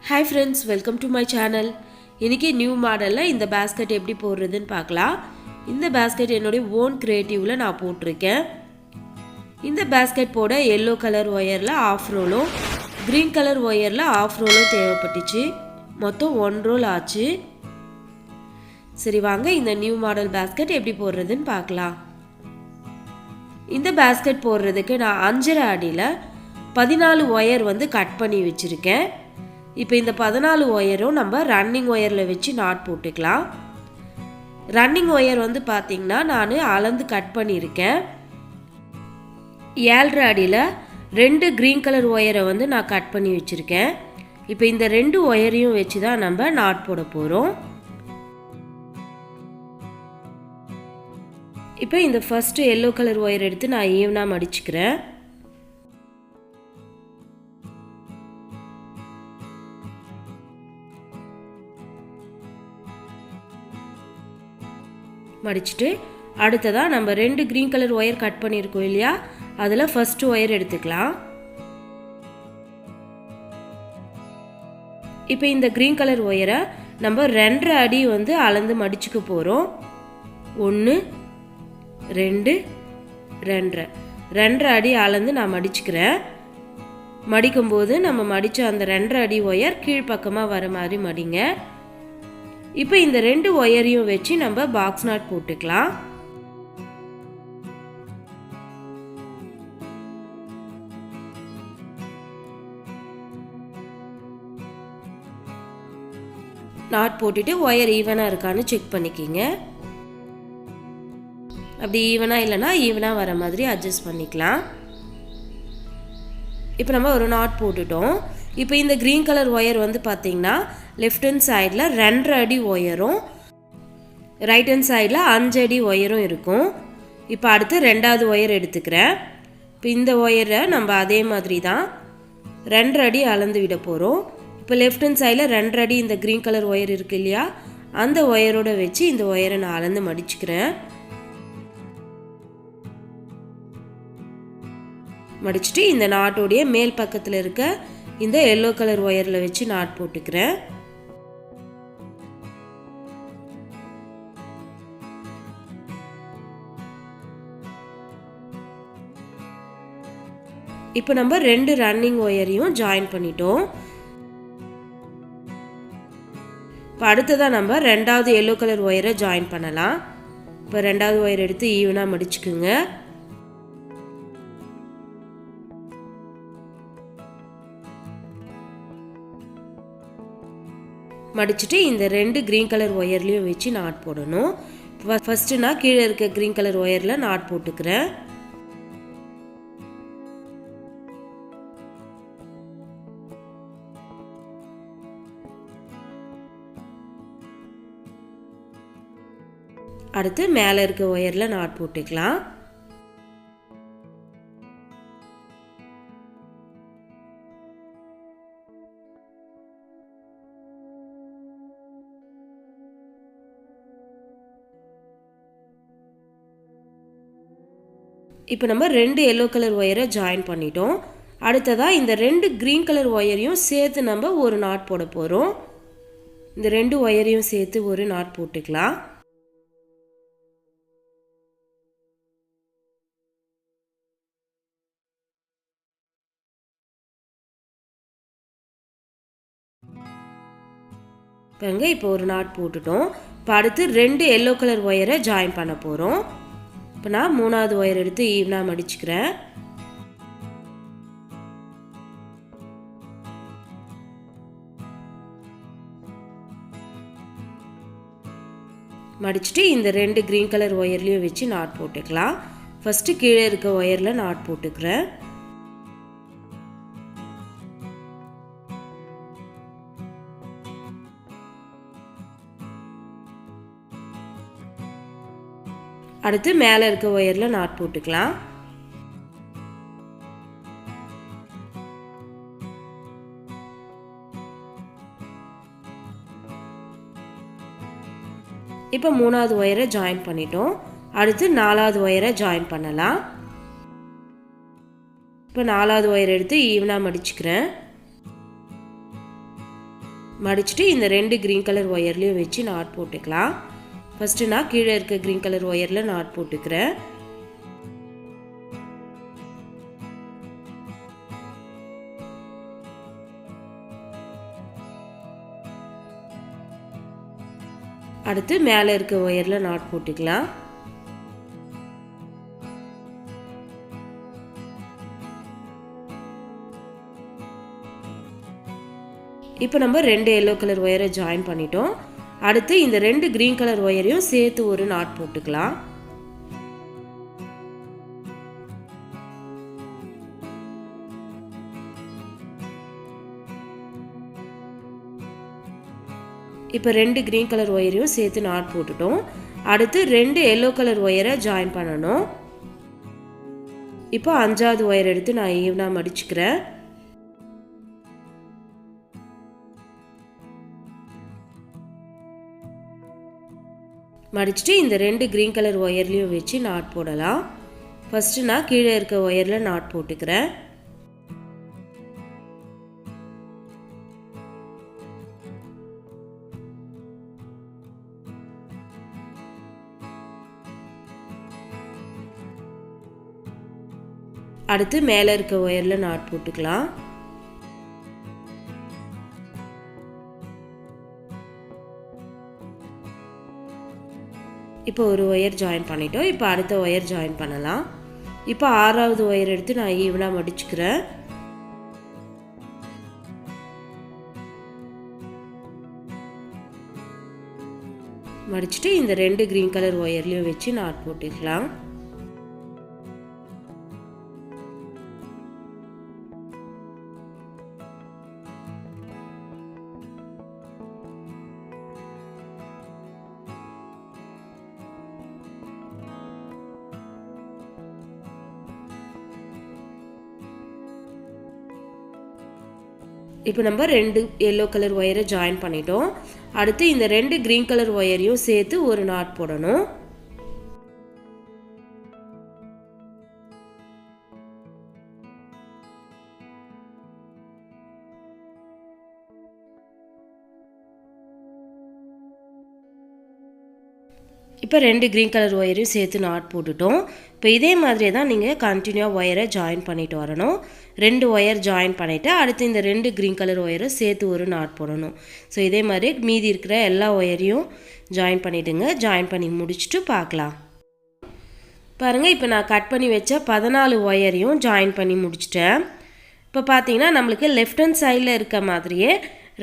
Hi friends, welcome to my channel. இன்னைக்கு new மாடல்ல இந்த basket எப்படி போடுறதுன்னு பார்க்கலாம். இந்த basket என்னோட own creativeல நான் போட்டுருக்கேன். இந்த basket போட yellow color wireல half roll, green color wireல half roll தேவைப்பட்டுச்சு. மொத்தம் 1 roll ஆச்சு. சரி வாங்க இந்த நியூ மாடல் basket எப்படி போடுறதுன்னு பார்க்கலாம். இந்த basket போடுறதுக்கு நான் 5.5 அடியில 14 wire வந்து கட் பண்ணி வச்சிருக்கேன். இப்போ இந்த 14 ஒயரும் நம்ம ரன்னிங் ஒயரில் வச்சு நாட் போட்டுக்கலாம். ரன்னிங் ஒயர் வந்து பார்த்தீங்கன்னா நான் அளந்து கட் பண்ணியிருக்கேன். 7.5 அடியில் 2 க்ரீன் கலர் ஒயரை வந்து நான் கட் பண்ணி வச்சுருக்கேன். இப்போ இந்த 2 ஒயரையும் வச்சு தான் நம்ம நாட் போட போகிறோம். இப்போ இந்த ஃபஸ்ட்டு எல்லோ கலர் ஒயர் எடுத்து நான் ஈவனாக மடிச்சுக்கிறேன். மடிச்சிட்டு அடுத்ததாக நம்ம 2 க்ரீன் கலர் ஒயர் கட் பண்ணியிருக்கோம் இல்லையா, அதில் ஃபஸ்ட்டு ஒயர் எடுத்துக்கலாம். இப்போ இந்த க்ரீன் கலர் ஒயரை நம்ம 2.5 அடி வந்து அளந்து மடிச்சுக்க போகிறோம். 1 2 2.5 அடி அளந்து நான் மடிச்சுக்கிறேன். மடிக்கும்போது நம்ம மடித்த அந்த 2.5 அடி ஒயர் கீழ்ப்பக்கமாக வர மாதிரி மடிங்க. இப்போ இந்த 2 ஒயரையும் வச்சு நம்ம பாக்ஸ் நாட் போட்டுக்கலாம். நாட் போட்டுட்டு ஒயர் ஈவனாக இருக்கான்னு செக் பண்ணிக்கிங்க. அப்படி ஈவனாக இல்லைன்னா ஈவனாக வர மாதிரி அட்ஜஸ்ட் பண்ணிக்கலாம். இப்போ நம்ம ஒரு நாட் போட்டுட்டோம். இப்போ இந்த க்ரீன் கலர் ஒயர் வந்து பார்த்தீங்கன்னா லெஃப்ட் ஹேண்ட் சைடில் 2.5 அடி ஒயரும் ரைட் ஹேண்ட் சைடில் 5 அடி ஒயரும் இருக்கும். இப்போ அடுத்து 2வது ஒயர் எடுத்துக்கிறேன். இப்போ இந்த ஒயரை நம்ம அதே மாதிரி தான் 2.5 அடி அளந்து விட போகிறோம். இப்போ லெஃப்ட் ஹேண்ட் சைடில் 2.5 அடி இந்த க்ரீன் கலர் ஒயர் இருக்கு இல்லையா, அந்த ஒயரோட வச்சு இந்த ஒயரை நான் அளந்து மடிச்சுக்கிறேன். மடிச்சுட்டு இந்த நாட்டோடைய மேல் பக்கத்தில் இருக்க இந்த எல்லோ கலர் ஒயரில் வச்சு நாட் போட்டுக்கிறேன். இப்போ நம்ம 2 ரன்னிங் ஒயரையும் ஜாயின் பண்ணிட்டோம். இப்போ அடுத்ததான் நம்ம 2வது எல்லோ கலர் ஒயரை ஜாயின் பண்ணலாம். இப்போ 2வது ஒயர் எடுத்து ஈவனாக மடிச்சுக்குங்க. மடிச்சுட்டு இந்த 2 க்ரீன் கலர் ஒயர்லேயும் வச்சு நாட் போடணும். ஃபஸ்ட்டு நான் கீழே இருக்க க்ரீன் கலர் ஒயரில் நாட் போட்டுக்கிறேன். அடுத்து மேலே இருக்க ஒயரில் நாட் போட்டுக்கலாம். இப்போ நம்ம 2 எல்லோ கலர் ஒயரை ஜாயின் பண்ணிட்டோம். அடுத்ததாக இந்த 2 க்ரீன் கலர் ஒயரையும் சேர்த்து நம்ம ஒரு நாட் போட போகிறோம். இந்த 2 ஒயரையும் சேர்த்து ஒரு நாட் போட்டுக்கலாம். பாருங்க இப்போ ஒரு நாட் போட்டுட்டோம். இப்போ அடுத்து 2 எல்லோ கலர் ஒயரை ஜாயின் பண்ண போகிறோம். இப்போ நான் 3வது ஒயர் எடுத்து ஈவனாக மடிச்சுக்கிறேன். மடிச்சுட்டு இந்த 2 க்ரீன் கலர் ஒயர்லேயும் வச்சு நாட் போட்டுக்கலாம். ஃபஸ்ட்டு கீழே இருக்க ஒயரில் நாட் போட்டுக்கிறேன். அடுத்து மேலே இருக்க ஒயரில் நாட் போட்டுக்கலாம். இப்போ 3வது ஒயரை ஜாயின் பண்ணிட்டோம். அடுத்து 4வது ஒயரை ஜாயின் பண்ணலாம். இப்போ 4வது ஒயர் எடுத்து ஈவனாக மடிச்சுக்கிறேன். மடிச்சுட்டு இந்த 2 க்ரீன் கலர் ஒயர்லேயும் வச்சு நாட் போட்டுக்கலாம். ஃபஸ்ட்டு நான் கீழே இருக்க க்ரீன் கலர் ஒயரில் நாட் போட்டுக்கிறேன். அடுத்து மேலே இருக்க ஒயரில் நாட் போட்டுக்கலாம். இப்போ நம்ம 2 எல்லோ கலர் ஒயரை ஜாயின் பண்ணிட்டோம். அடுத்து இந்த 2 க்ரீன் கலர் ஒயரையும் சேர்த்து ஒரு நாட் போட்டுக்கலாம். இப்போ 2 க்ரீன் கலர் ஒயரையும் சேர்த்து நாட் போட்டுட்டோம். அடுத்து 2 எல்லோ கலர் ஒயரை ஜாயின் பண்ணணும். இப்போ 5வது ஒயர் எடுத்து நான் ஈவனாக மடிச்சுக்கிறேன். மடிச்சுட்டு இந்த 2 க்ரீன் கலர் ஒயர்லேயும் வச்சு நாட் போடலாம். ஃபஸ்ட்டு நான் கீழே இருக்க ஒயரில் நாட் போட்டுக்கிறேன். அடுத்து மேலே இருக்க ஒயரில் நாட் போட்டுக்கலாம். இப்போ ஒரு ஒயர் ஜாயின் பண்ணிட்டோம். இப்போ அடுத்த ஒயர் ஜாயின் பண்ணலாம். இப்போ 6வது ஒயர் எடுத்து நான் ஈவனாக மடிச்சுக்கிறேன். மடிச்சுட்டு இந்த 2 க்ரீன் கலர் ஒயர்லேயும் வச்சு நாட் போட்டுக்கலாம். இப்போ நம்ம 2 எல்லோ கலர் ஒயரை ஜாயின் பண்ணிட்டோம். அடுத்து இந்த 2 க்ரீன் கலர் ஒயரையும் சேர்த்து ஒரு நாட் போடணும். இப்போ 2 க்ரீன் கலர் ஒயரையும் சேர்த்து நாட் போட்டுட்டோம். இப்போ இதே மாதிரியே தான் நீங்கள் கண்டினியூவாக ஒயரை ஜாயின் பண்ணிட்டு வரணும். 2 ஒயர் ஜாயின் பண்ணிவிட்டு அடுத்து இந்த 2 க்ரீன் கலர் ஒயரை சேர்த்து ஒரு நாட் போடணும். ஸோ இதே மாதிரி மீதி இருக்கிற எல்லா ஒயரையும் ஜாயின் பண்ணிவிடுங்க. ஜாயின் பண்ணி முடிச்சுட்டு பார்க்கலாம். பாருங்கள், இப்போ நான் கட் பண்ணி வச்ச 14 ஒயரையும் ஜாயின் பண்ணி முடிச்சிட்டேன். இப்போ பார்த்தீங்கன்னா நம்மளுக்கு லெஃப்ட் ஹேண்ட் சைடில் இருக்க மாதிரியே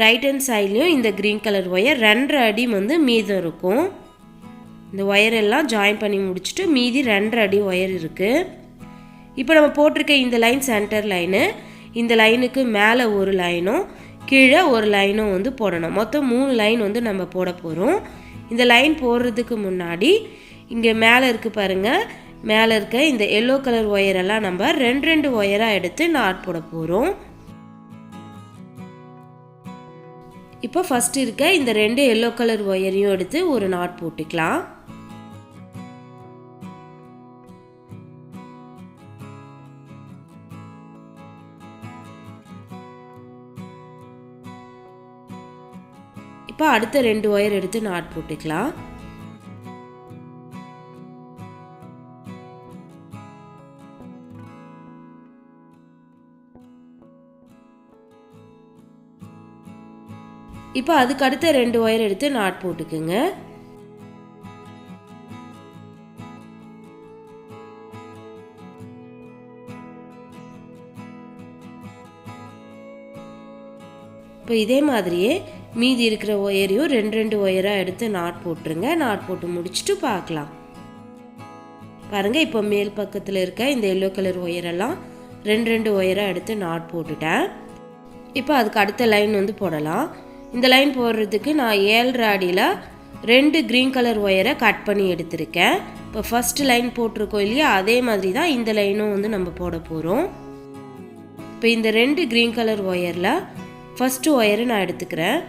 ரைட் ஹேண்ட் சைட்லேயும் இந்த க்ரீன் கலர் ஒயர் 2 அடி வந்து மீதம் இருக்கும். இந்த ஒயர் எல்லாம் ஜாயின் பண்ணி முடிச்சுட்டு மீதி 2 அடி ஒயர் இருக்குது. இப்போ நம்ம போட்டிருக்க இந்த லைன் சென்டர் லைனு. இந்த லைனுக்கு மேலே ஒரு லைனும் கீழே ஒரு லைனும் வந்து போடணும். மொத்தம் 3 லைன் வந்து நம்ம போட போகிறோம். இந்த லைன் போடுறதுக்கு முன்னாடி இங்கே மேலே இருக்குது பாருங்கள், மேலே இருக்க இந்த எல்லோ கலர் ஒயரெல்லாம் நம்ம 2 ஒயராக எடுத்து நாட் போட போகிறோம். இப்போ ஃபஸ்ட் இருக்க இந்த 2 எல்லோ கலர் ஒயரையும் எடுத்து ஒரு நாட் போட்டுக்கலாம். இப்போ அடுத்த 2 ஒயர் எடுத்து நாட் போட்டுக்கலாம். இப்போ அதுக்கு அடுத்த 2 ஒயர் எடுத்து நாட் போட்டுக்குங்க. இப்போ இதே மாதிரியே மீதி இருக்கிற ஒயரையும் 2 ஒயராக எடுத்து நாட் போட்டுருங்க. நாட் போட்டு முடிச்சுட்டு பார்க்கலாம். பாருங்கள், இப்போ மேல் பக்கத்தில் இருக்க இந்த எல்லோ கலர் ஒயரெல்லாம் 2 ஒயராக எடுத்து நாட் போட்டுட்டேன். இப்போ அதுக்கு அடுத்த லைன் வந்து போடலாம். இந்த லைன் போடுறதுக்கு நான் 7.5 அடியில் 2 க்ரீன் கலர் ஒயரை கட் பண்ணி எடுத்திருக்கேன். இப்போ ஃபஸ்ட்டு லைன் போட்டிருக்கோம் இல்லையா, அதே மாதிரி தான் இந்த லைனும் வந்து நம்ம போட போகிறோம். இப்போ இந்த 2 க்ரீன் கலர் ஒயரில் ஃபஸ்ட்டு ஒயரை நான் எடுத்துக்கிறேன்.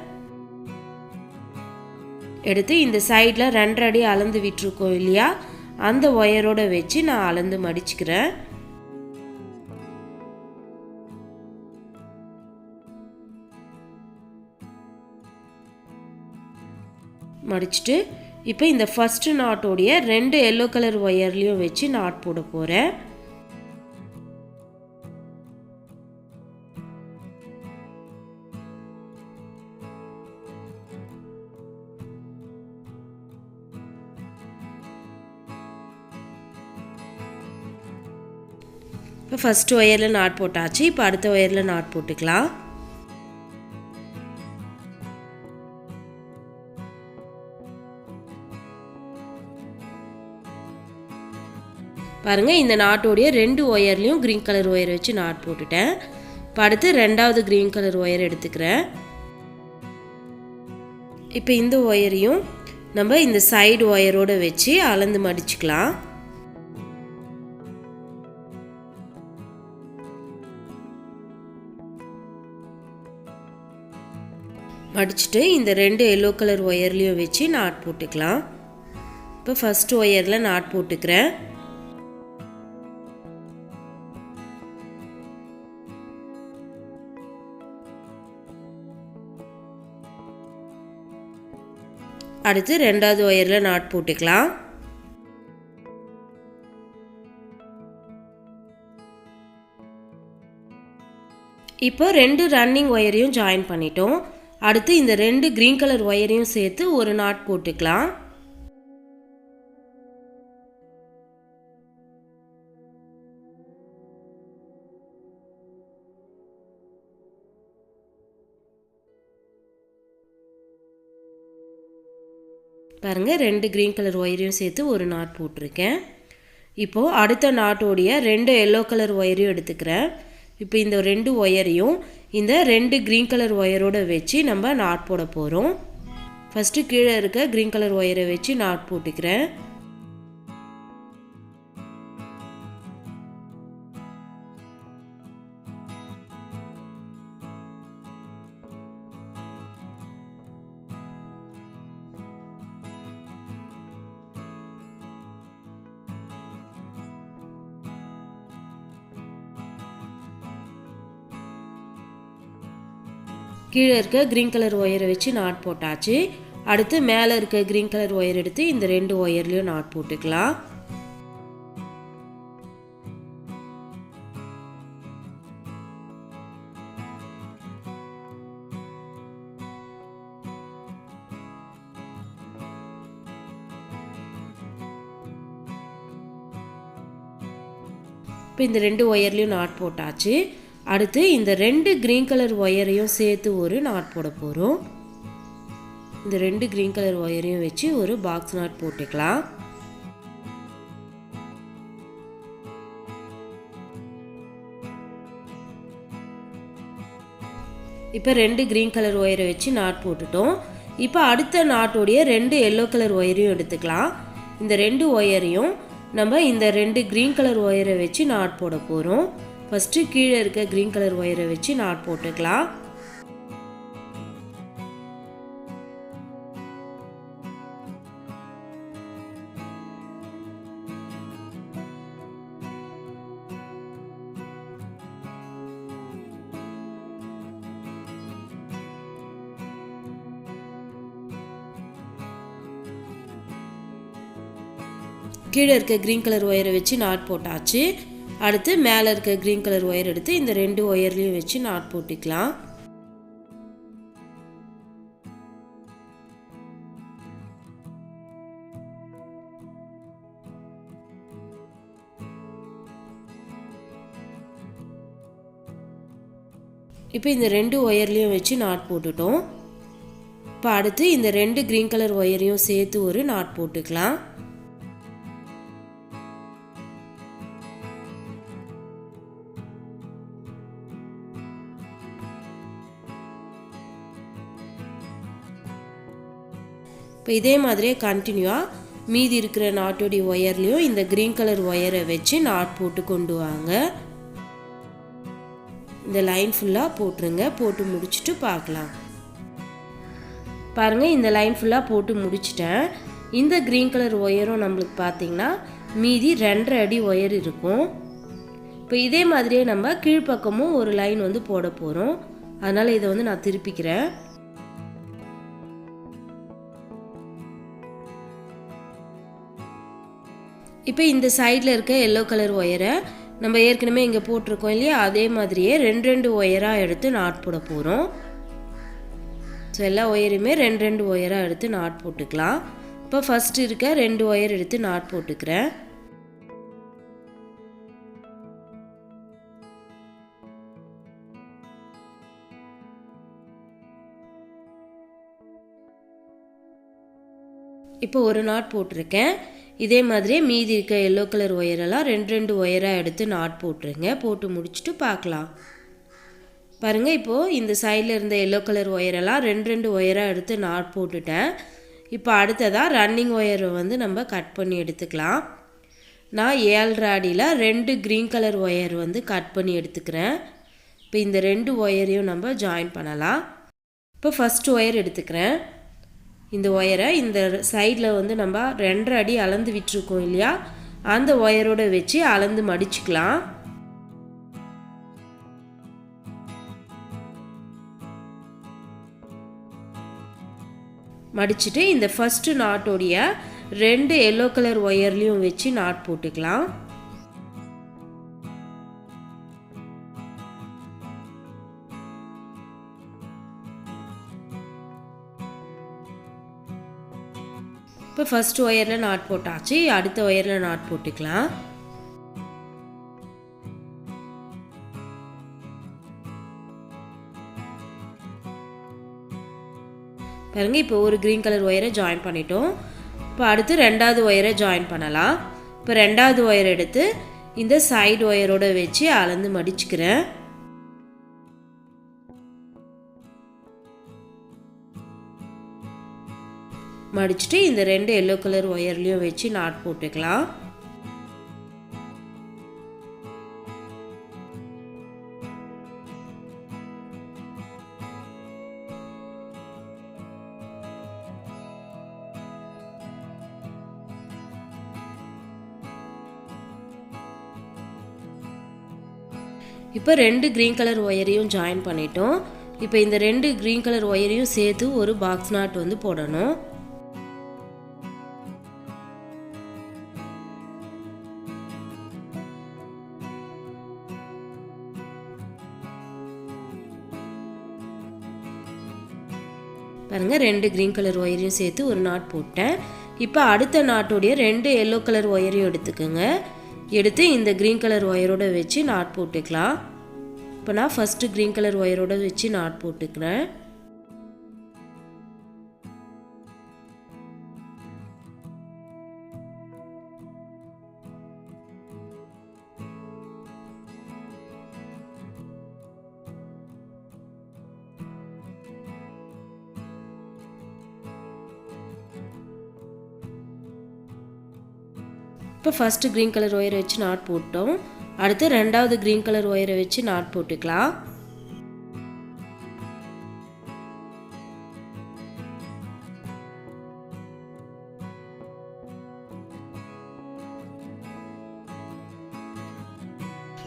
எடுத்து இந்த சைடில் 2 அடி அளந்து விட்டுருக்கோம் இல்லையா, அந்த ஒயரோட வச்சு நான் அளந்து மடிச்சுக்கிறேன். மடிச்சிட்டு இப்போ இந்த ஃபர்ஸ்ட் நாட்டோடைய 2 எல்லோ கலர் ஒயர்லையும் வச்சு நாட் போட போகிறேன். இப்போ ஃபர்ஸ்ட் ஒயரில் நாட் போட்டாச்சு. இப்போ அடுத்த ஒயரில் நாட் போட்டுக்கலாம். பாருங்கள், இந்த நாட்டோடைய 2 ஒயர்லையும் க்ரீன் கலர் ஒயர் வச்சு நாட் போட்டுட்டேன். இப்போ அடுத்து 2வது க்ரீன் கலர் ஒயர் எடுத்துக்கிறேன். இப்போ இந்த ஒயரையும் நம்ம இந்த சைடு ஒயரோடு வச்சு அளந்து மடிச்சுக்கலாம். மடிச்சுட்டு இந்த 2 எல்லோ கலர் ஒயர்லையும் வச்சு நாட் போட்டுக்கலாம். இப்போ ஃபர்ஸ்ட் ஒயரில் நாட் போட்டுக்கிறேன். அடுத்து 2வது ஒயரில் நாட் போட்டுக்கலாம். இப்போ 2 ரன்னிங் ஒயரையும் ஜாயின் பண்ணிட்டோம். அடுத்து இந்த 2 க்ரீன் கலர் ஒயரையும் சேர்த்து ஒரு நாட் போட்டுக்கலாம். பாருங்கள், 2 க்ரீன் கலர் ஒயரையும் சேர்த்து ஒரு நாட் போட்டிருக்கேன். இப்போது அடுத்த நாட்டோடைய 2 எல்லோ கலர் ஒயரையும் எடுத்துக்கிறேன். இப்போ இந்த 2 ஒயரையும் இந்த 2 க்ரீன் கலர் ஒயரோடு வச்சு நம்ம நாட் போட போகிறோம். ஃபஸ்ட்டு கீழே இருக்க க்ரீன் கலர் ஒயரை வச்சு நாட் போட்டுக்கிறேன். கீழே இருக்க க்ரீன் கலர் ஒயரை வச்சு நாட் போட்டாச்சு. அடுத்து மேலே இருக்க க்ரீன் கலர் ஒயர் எடுத்து இந்த 2 ஒயர்லையும் நாட் போட்டுக்கலாம். இப்போ இந்த 2 ஒயர்லையும் நாட் போட்டாச்சு. அடுத்து இந்த 2 க்ரீன் கலர் ஒயரையும் சேர்த்து ஒரு நாட் போட போகிறோம். இந்த 2 க்ரீன் கலர் ஒயரையும் வச்சு ஒரு பாக்ஸ் நாட் போட்டுக்கலாம். இப்போ 2 க்ரீன் கலர் ஒயரை வச்சு நாட் போட்டுட்டோம். இப்போ அடுத்த நாட்டோடைய 2 எல்லோ கலர் ஒயரையும் எடுத்துக்கலாம். இந்த 2 ஒயரையும் நம்ம இந்த 2 க்ரீன் கலர் ஒயரை வச்சு நாட் போட போகிறோம். ஃபஸ்ட்டு கீழே இருக்க க்ரீன் கலர் ஒயரை வச்சு நாட் போட்டுக்கலாம். கீழே இருக்க க்ரீன் கலர் ஒயரை வச்சு நாட் போட்டாச்சு. அடுத்து மேலே இருக்க க்ரீன் கலர் ஒயர் எடுத்து இந்த 2 ஒயர்லையும் வச்சு நாட் போட்டுக்கலாம். இப்போ இந்த 2 ஒயர்லையும் வச்சு நாட் போட்டுட்டோம். இப்போ அடுத்து இந்த 2 க்ரீன் கலர் ஒயரையும் சேர்த்து ஒரு நாட் போட்டுக்கலாம். இப்போ இதே மாதிரியே கண்டினியூவாக மீதி இருக்கிற நாட்டோடைய ஒயர்லேயும் இந்த க்ரீன் கலர் ஒயரை வச்சு நாட் போட்டு கொண்டு வாங்க. இந்த லைன் ஃபுல்லாக போட்டுருங்க. போட்டு முடிச்சுட்டு பார்க்கலாம். பாருங்கள், இந்த லைன் ஃபுல்லாக போட்டு முடிச்சிட்டேன். இந்த க்ரீன் கலர் ஒயரும் நம்மளுக்கு பார்த்திங்கன்னா மீதி 2.5 அடி ஒயர் இருக்கும். இப்போ இதே மாதிரியே நம்ம கீழ்ப்பக்கமும் ஒரு லைன் வந்து போட போகிறோம். அதனால் இதை வந்து நான் திருப்பிக்கிறேன். இப்போ இந்த சைடில் இருக்க எல்லோ கலர் ஒயரை நம்ம ஏற்கனவே இங்கே போட்டிருக்கோம் இல்லையா, அதே மாதிரியே 2 ஒயராக எடுத்து நாட் போட போகிறோம். ஸோ எல்லா ஒயரையுமே 2 ஒயராக எடுத்து நாட் போட்டுக்கலாம். இப்போ ஃபஸ்ட்டு இருக்க 2 ஒயர் எடுத்து நாட் போட்டுக்கிறேன். இப்போ ஒரு நாட் போட்டிருக்கேன். இதே மாதிரியே மீதி இருக்க எல்லோ கலர் ஒயரெல்லாம் 2 ஒயராக எடுத்து நாட் போட்டுருங்க. போட்டு முடிச்சுட்டு பார்க்கலாம். பாருங்கள், இப்போது இந்த சைடில் இருந்த எல்லோ கலர் ஒயரெல்லாம் 2 ஒயராக எடுத்து நாட் போட்டுட்டேன். இப்போ அடுத்ததாக ரன்னிங் ஒயரை வந்து நம்ம கட் பண்ணி எடுத்துக்கலாம். நான் 7 அடியில் 2 க்ரீன் கலர் ஒயர் வந்து கட் பண்ணி எடுத்துக்கிறேன். இப்போ இந்த 2 ஒயரையும் நம்ம ஜாயின் பண்ணலாம். இப்போ ஃபஸ்ட்டு ஒயர் எடுத்துக்கிறேன். இந்த ஒயரை இந்த சைடில் வந்து நம்ம 2 அடி அளந்து விட்டுருக்கோம் இல்லையா, அந்த ஒயரோடு வச்சு அளந்து மடிச்சுக்கலாம். மடிச்சுட்டு இந்த ஃபஸ்ட்டு நாட்டோடைய 2 எல்லோ கலர் ஒயர்லேயும் வச்சு நாட் போட்டுக்கலாம். இப்போ ஃபர்ஸ்ட் ஒயரில் நாட் போட்டாச்சு. அடுத்த ஒயரில் நாட் போட்டுக்கலாம். பாருங்க, இப்போ ஒரு க்ரீன் கலர் ஒயரை ஜாயின் பண்ணிட்டோம். இப்போ அடுத்து 2வது ஒயரை ஜாயின் பண்ணலாம். இப்போ 2வது ஒயர் எடுத்து இந்த சைடு ஒயரோட வச்சு அளந்து மடிச்சுக்கிறேன். மடிச்சுட்டு இந்த 2 எல்லோ கலர் ஒயர்லேயும் வச்சு நாட் போட்டுக்கலாம். இப்போ 2 க்ரீன் கலர் ஒயரையும் ஜாயின் பண்ணிட்டோம். இப்போ இந்த 2 க்ரீன் கலர் ஒயரையும் சேர்த்து ஒரு பாக்ஸ் நாட் வந்து போடணும். பாருங்க, 2 க்ரீன் கலர் ஒயரையும் சேர்த்து ஒரு நாட் போட்டேன். இப்போ அடுத்த நாட்டோடைய 2 எல்லோ கலர் ஒயரையும் எடுத்துக்கோங்க. எடுத்து இந்த க்ரீன் கலர் ஒயரோட வச்சு நாட் போட்டுக்கலாம். இப்போ நான் ஃபஸ்ட்டு க்ரீன் கலர் ஒயரோட வச்சு நாட் போட்டுக்கிறேன். இப்போ ஃபஸ்ட்டு க்ரீன் கலர் ஒயரை வச்சு நாட் போட்டோம். அடுத்து 2வது க்ரீன் கலர் ஒயரை வச்சு நாட் போட்டுக்கலாம்.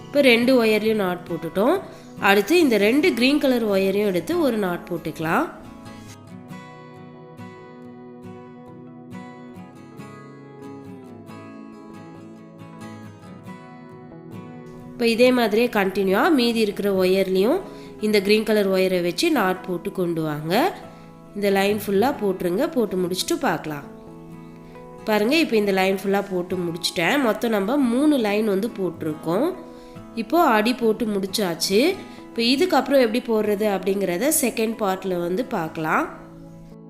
இப்போ 2 ஒயர்லையும் நாட் போட்டுட்டோம். அடுத்து இந்த 2 க்ரீன் கலர் ஒயரையும் எடுத்து ஒரு நாட் போட்டுக்கலாம். இப்போ இதே மாதிரியே கண்டினியூவாக மீதி இருக்கிற ஒயர்லேயும் இந்த க்ரீன் கலர் ஒயரை வச்சு நாட் போட்டு கொண்டு வாங்க. இந்த லைன் ஃபுல்லாக போட்டுருங்க. போட்டு முடிச்சுட்டு பார்க்கலாம். பாருங்கள், இப்போ இந்த லைன் ஃபுல்லாக போட்டு முடிச்சிட்டேன். மொத்தம் நம்ம 3 லைன் வந்து போட்டிருக்கோம். இப்போது அடி போட்டு முடிச்சாச்சு. இப்போ இதுக்கப்புறம் எப்படி போடுறது அப்படிங்கிறத செகண்ட் பார்ட்டில் வந்து பார்க்கலாம்.